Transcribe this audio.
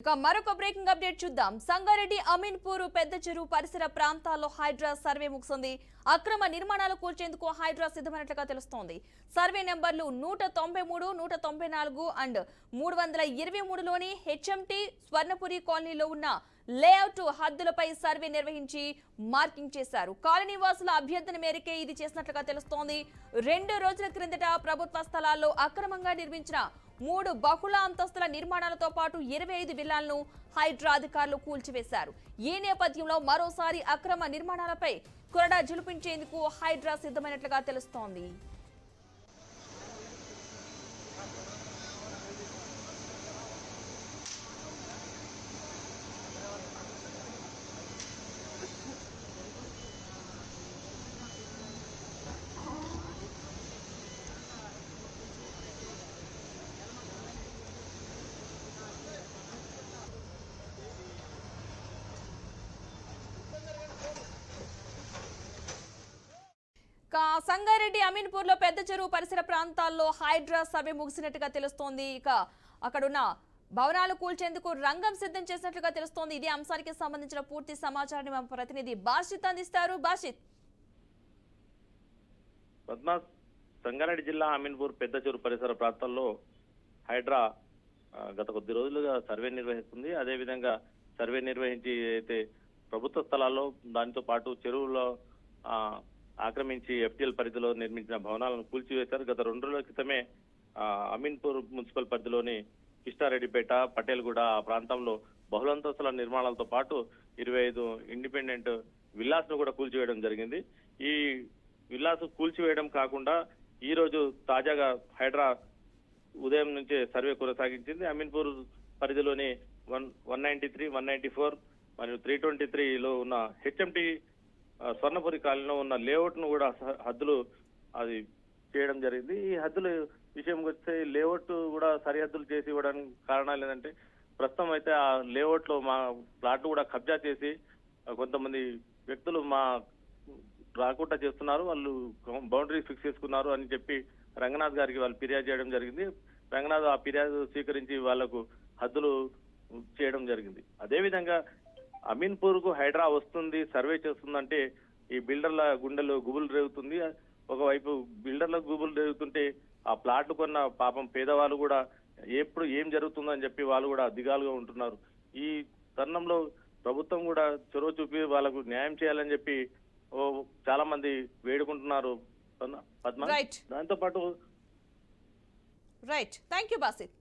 మరొక breaking update చూద్దాం. సంగారెడ్డి అమీన్పూర్ పెద్ద చెరువు పరిసర ప్రాంతాల్లో హైడ్రా సర్వే ముగిసింది. అక్రమ నిర్మాణాలు కూల్చేందుకు హైడ్రా సిద్ధమైనట్లుగా తెలుస్తోంది. సర్వే నెంబర్లు 193, 194 అండ్ 323లోని హెచ్ఎంటీ స్వర్ణపురి కాలనీలో ఉన్న లేఅవుట్ హద్దులపై సర్వే నిర్వహించి మార్కింగ్ చేశారు. కాలనీ వాసుల అభ్యర్థన మేరకే ఇది చేసినట్లుగా తెలుస్తోంది. 2 రోజుల క్రిందట ప్రభుత్వ స్థలాల్లో అక్రమంగా నిర్మించిన 3 బహుళ అంతస్తుల నిర్మాణాలతో పాటు 25 విల్లాలను హైడ్రా అధికారులు కూల్చివేశారు. ఈ నేపథ్యంలో మరోసారి అక్రమ నిర్మాణాలపై కొరడా జులిపించేందుకు హైడ్రా సిద్ధమైనట్లుగా తెలుస్తోంది. సంగారెడ్డి అమీన్పూర్ లో పెద్ద చెరువు పరిసర ప్రాంతాల్లో హైడ్రా సర్వే ముగిసినట్టుగా తెలుస్తోంది. ఇక అక్కడున్న భవనాలు కూల్చేందుకు రంగం సిద్ధం చేసినట్లుగా తెలుస్తోంది. ఇదే అంశానికి సంబంధించిన పూర్తి సమాచారాన్ని మా ప్రతినిధి బాషిత్ అందిస్తారు. బాషిత్. సంగారెడ్డి జిల్లా అమీన్పూర్ పెద్ద చెరువు పరిసర ప్రాంతాల్లో హైడ్రా గత కొద్ది రోజులుగా సర్వే నిర్వహిస్తుంది. అదేవిధంగా సర్వే నిర్వహించి అయితే ప్రభుత్వ స్థలాల్లో దానితో పాటు చెరువులో ఆక్రమించి ఎఫ్టీఎల్ పరిధిలో నిర్మించిన భవనాలను కూల్చివేశారు. గత 2 రోజుల క్రితమే అమీన్పూర్ మున్సిపల్ పరిధిలోని కిష్టారెడ్డిపేట, పటేల్గూడ ఆ ప్రాంతంలో బహుళంతస్తుల నిర్మాణాలతో పాటు 25 ఇండిపెండెంట్ విల్లాస్ ను కూడా కూల్చివేయడం జరిగింది. ఈ విల్లాస్ కూల్చివేయడం కాకుండా ఈ రోజు తాజాగా హైడ్రా ఉదయం నుంచే సర్వే కొనసాగించింది. అమీన్పూర్ పరిధిలోని 193, 194 మరియు 323లో ఉన్న హెచ్ఎంటీ స్వర్ణపురి కాలనీలో ఉన్న లేఅవుట్ ను కూడా హద్దులు అది చేయడం జరిగింది. ఈ హద్దుల విషయం వస్తే లేఅవుట్ కూడా సరిహద్దులు చేసి ఇవ్వడానికి కారణాలు ఏంటంటే ప్రస్తుతం అయితే ఆ లేఅవుట్ లో మా ప్లాట్ కూడా కబ్జా చేసి కొంతమంది వ్యక్తులు మా రాకుండా చేస్తున్నారు, వాళ్ళు బౌండరీ ఫిక్స్ చేసుకున్నారు అని చెప్పి రంగనాథ్ గారికి వాళ్ళు ఫిర్యాదు చేయడం జరిగింది. రంగనాథ్ ఆ ఫిర్యాదు స్వీకరించి వాళ్లకు హద్దులు చేయడం జరిగింది. అదేవిధంగా అమీన్పూర్ కు హైడ్రా వస్తుంది, సర్వే చేస్తుందంటే ఈ బిల్డర్ల గుండెలు గుబులు రేగుతుంది. ఒకవైపు బిల్డర్ల గుబులు రేగుతుంటే ఆ ప్లాట్లు కొన్న పాపం పేదవాళ్ళు కూడా ఎప్పుడు ఏం జరుగుతుందని చెప్పి వాళ్ళు కూడా దిగాలుగా ఉంటున్నారు. ఈ తరుణంలో ప్రభుత్వం కూడా చొరవ చూపి వాళ్ళకు న్యాయం చేయాలని చెప్పి చాలా మంది వేడుకుంటున్నారు. పద్మ, దాంతో పాటు రైట్. Thank you Basit.